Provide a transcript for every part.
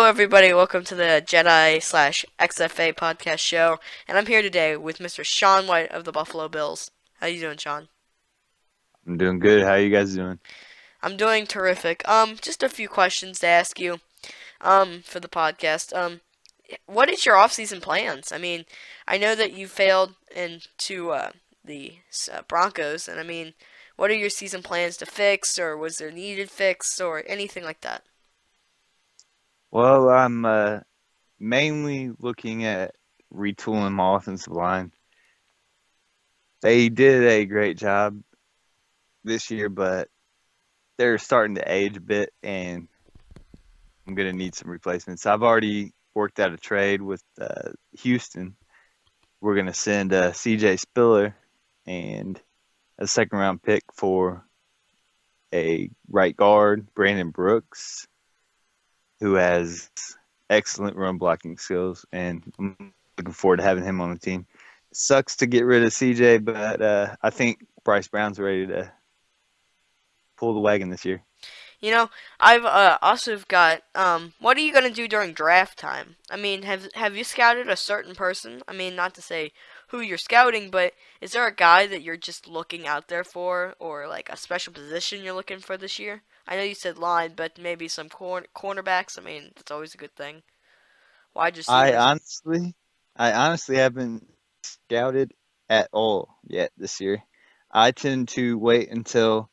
everybody. Welcome to the Jedi/XFA Podcast show. And I'm here today with Mr. Shawn White of the Buffalo Bills. How you doing, Shawn? I'm doing good. How you guys doing? I'm doing terrific. Just a few questions to ask you, for the podcast. What is your off-season plans? I mean, I know that you failed into the Broncos, and I mean, what are your season plans to fix, or was there needed fix, or anything like that? Well, I'm mainly looking at retooling my offensive line. They did a great job this year, but they're starting to age a bit, and I'm going to need some replacements. I've already worked out a trade with Houston. We're going to send C.J. Spiller and a second-round pick for a right guard, Brandon Brooks, who has excellent run blocking skills, and I'm looking forward to having him on the team. It sucks to get rid of CJ, but I think Bryce Brown's ready to pull the wagon this year. You know, I've also got what are you gonna do during draft time? I mean, have you scouted a certain person? I mean, not to say who you're scouting, but is there a guy that you're just looking out there for, or like a special position you're looking for this year? I know you said line, but maybe some cornerbacks. I mean, that's always a good thing. Wide I receivers. honestly, I honestly haven't scouted at all yet this year. I tend to wait until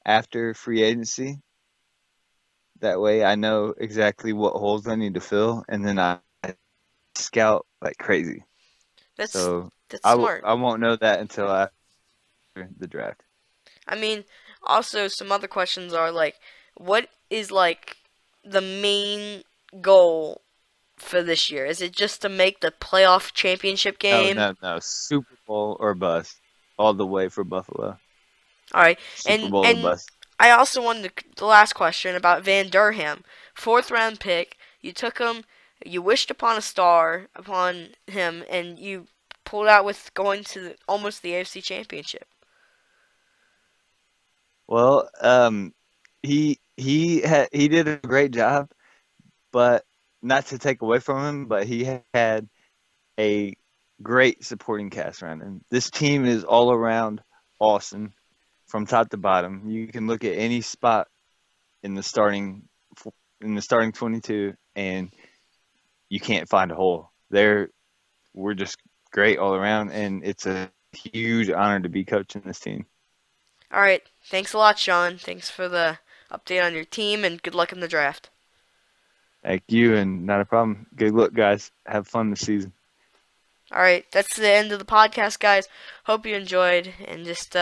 after free agency. That way, I know exactly what holes I need to fill, and then I scout like crazy. That's So that's smart. I won't know that until after the draft. I mean, also some other questions are like, what is like the main goal for this year? Is it just to make the playoff championship No, game? no, no. Super Bowl or bust, all the way for Buffalo. All right, Super and Bowl or and bust. I also wanted the last question about Van Durham, fourth round pick. You took him, you wished upon a star upon him, and you pulled out with going to almost the AFC Championship. Well, he did a great job, but not to take away from him, but he had a great supporting cast around him. This team is all around awesome from top to bottom. You can look at any spot in the starting 22, and you can't find a hole. We're just great all around, and it's a huge honor to be coaching this team. All right, thanks a lot, Shawn. Thanks for the update on your team, and good luck in the draft. Thank you, and not a problem. Good luck, guys. Have fun this season. All right, that's the end of the podcast, guys. Hope you enjoyed, and just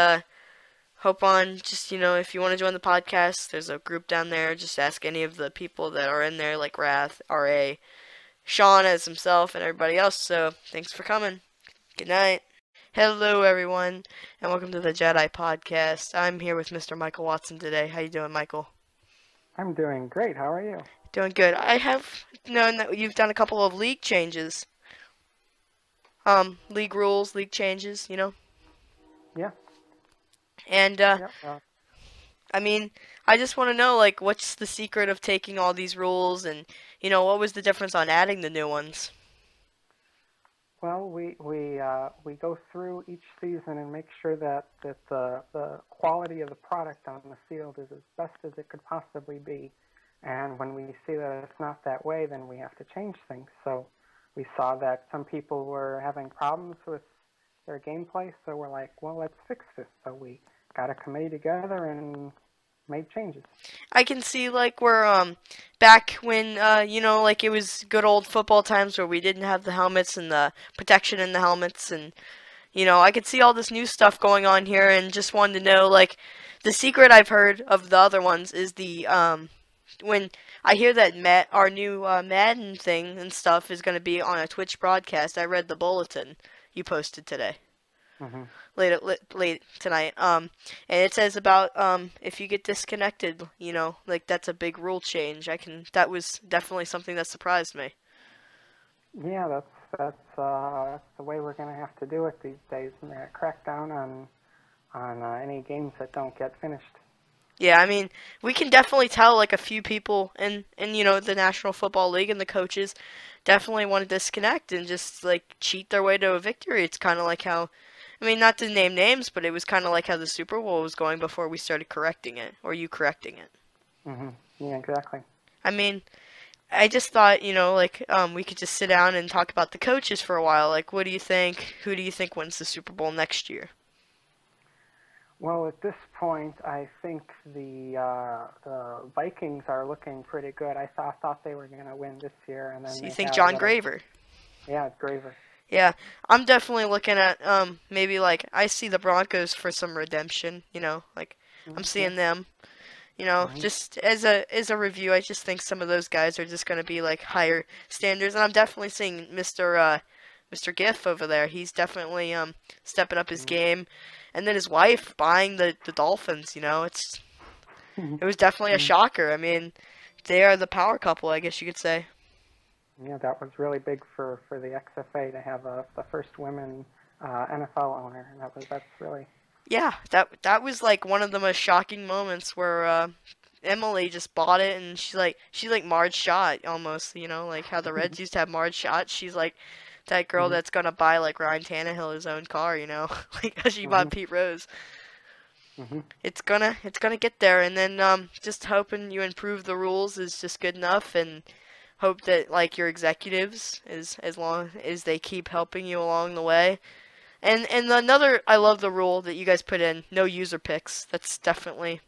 hope on just if you want to join the podcast, there's a group down there. Just ask any of the people that are in there, like Wrath, RA, Shawn as himself, and everybody else. So thanks for coming. Good night. Hello, everyone, and welcome to the Jedi Podcast. I'm here with Mr. Michael Watson today. How you doing, Michael? I'm doing great. How are you? Doing good. I have known that you've done a couple of league changes. League rules, league changes. Yeah. And Yep. I mean, I just want to know, like, what's the secret of taking all these rules, and what was the difference on adding the new ones? Well, we go through each season and make sure that the quality of the product on the field is as best as it could possibly be. And when we see that it's not that way, then we have to change things. So we saw that some people were having problems with their gameplay, so we're like, well, let's fix this. So we got a committee together and made changes. I can see like we're back when like it was good old football times where we didn't have the helmets and the protection in the helmets, and I could see all this new stuff going on here, and just wanted to know, like, the secret I've heard of the other ones is the when I hear that our new Madden thing and stuff is going to be on a Twitch broadcast. I read the bulletin you posted today, Hmm. late tonight. And it says about if you get disconnected, like that's a big rule change. That was definitely something that surprised me. Yeah, that's the way we're going to have to do it these days, and crack down on any games that don't get finished. Yeah, I mean, we can definitely tell like a few people in the National Football League and the coaches definitely want to disconnect and just like cheat their way to a victory. It's kind of like how, I mean, not to name names, but it was kind of like how the Super Bowl was going before we started correcting it, or you correcting it. Mhm. Yeah, exactly. I mean, I just thought, like we could just sit down and talk about the coaches for a while. Like, what do you think? Who do you think wins the Super Bowl next year? Well, at this point, I think the Vikings are looking pretty good. I thought they were going to win this year, and then So you they think had a John little. Graver? Yeah, it's Graver. Yeah, I'm definitely looking at maybe like I see the Broncos for some redemption. Like I'm Mm-hmm. seeing them. Just as a review, I just think some of those guys are just going to be like higher standards, and I'm definitely seeing Mr. Giff over there. He's definitely stepping up his game, and then his wife buying the Dolphins. It was definitely a shocker. I mean, they are the power couple, I guess you could say. Yeah, that was really big for the XFA to have the first women NFL owner. That's really. Yeah, that was like one of the most shocking moments where Emily just bought it and she's like Marge Schott almost, like how the Reds used to have Marge Schott. She's like that girl Mhm. that's gonna buy like Ryan Tannehill his own car, like how she bought Mhm. Pete Rose. Mhm. It's gonna get there, and then just hoping you improve the rules is just good enough, and hope that like your executives is as long as they keep helping you along the way. And another, I love the rule that you guys put in, no user picks. That's definitely,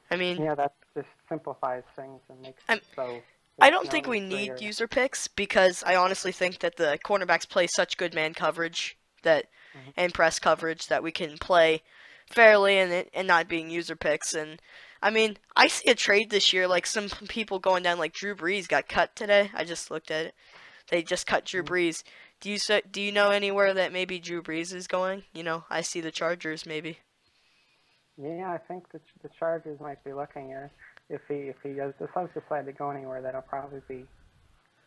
I mean, Yeah, that just simplifies things and makes I'm, it so I there's don't think no we gray need area. user picks because I honestly think that the cornerbacks play such good man coverage that Mhm. and press coverage that we can play fairly and not being user picks. And I mean, I see a trade this year like some people going down like Drew Brees got cut today. I just looked at it. They just cut Drew Mhm. Brees. Do you know anywhere that maybe Drew Brees is going? I see the Chargers maybe. Yeah, I think the Chargers might be looking at if he does decide to go anywhere, that'll probably be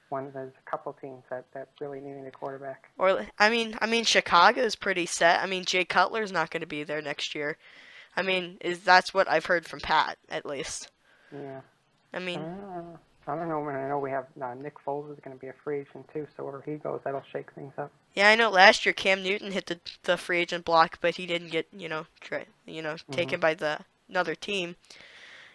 one. There's a couple teams that really need a quarterback. Or I mean Chicago's pretty set. I mean Jay Cutler's not going to be there next year. I mean, that's what I've heard from Pat at least. Yeah. I mean, I don't know. I know we have Nick Foles is going to be a free agent too, so wherever he goes, that'll shake things up. yeah, I know last year Cam Newton hit the free agent block, but he didn't get, Mhm. taken by the another team.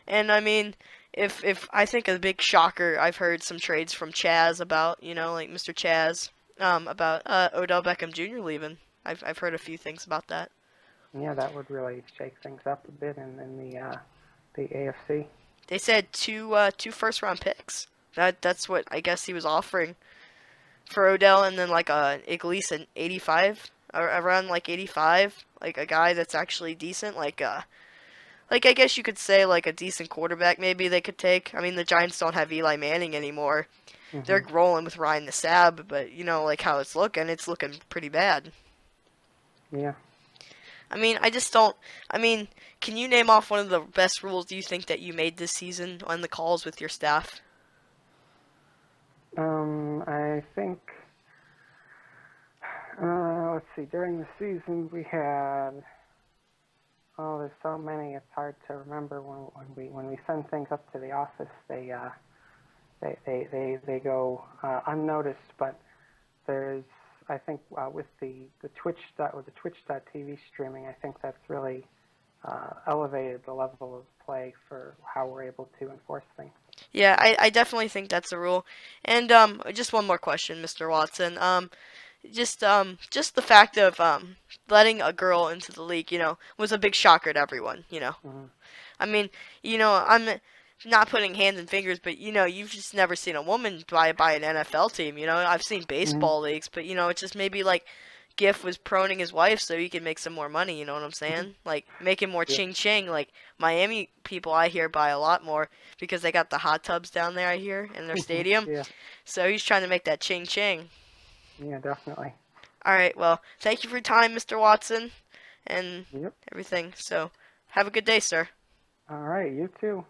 And I mean, if I think a big shocker, I've heard some trades from Chaz about, like Mr. Chaz, about Odell Beckham Jr. leaving. I've heard a few things about that. Yeah, that would really shake things up a bit in the AFC. They said two first round picks. That's what I guess he was offering for Odell, and then like at least an 85, or around like 85, like a guy that's actually decent, like I guess you could say like a decent quarterback maybe they could take. I mean the Giants don't have Eli Manning anymore. They're Mhm. rolling with Ryan Nassab, but like how it's looking pretty bad. Yeah. I mean, I just don't. I mean, can you name off one of the best rules do you think that you made this season on the calls with your staff? I think. Let's see. During the season, we had. Oh, there's so many. It's hard to remember when we send things up to the office. They go unnoticed. But there's, I think, with the Twitch.tv streaming, I think that's really elevated the level of play for how we're able to enforce things. Yeah, I definitely think that's a rule. And just one more question, Mr. Watson. Just the fact of letting a girl into the league, was a big shocker to everyone. Mm-hmm. I mean, I'm not putting hands and fingers, but you've just never seen a woman by an NFL team. I've seen Mm-hmm. baseball leagues, but it's just maybe like Giff was proning his wife so he can make some more money. You know what I'm saying? Like making more Yeah. ching ching. Like Miami people, I hear buy a lot more because they got the hot tubs down there. I hear in their stadium. Yeah. So he's trying to make that ching ching. Yeah, definitely. All right. Well, thank you for your time, Mr. Watson, and Yep. everything. So have a good day, sir. All right. You too.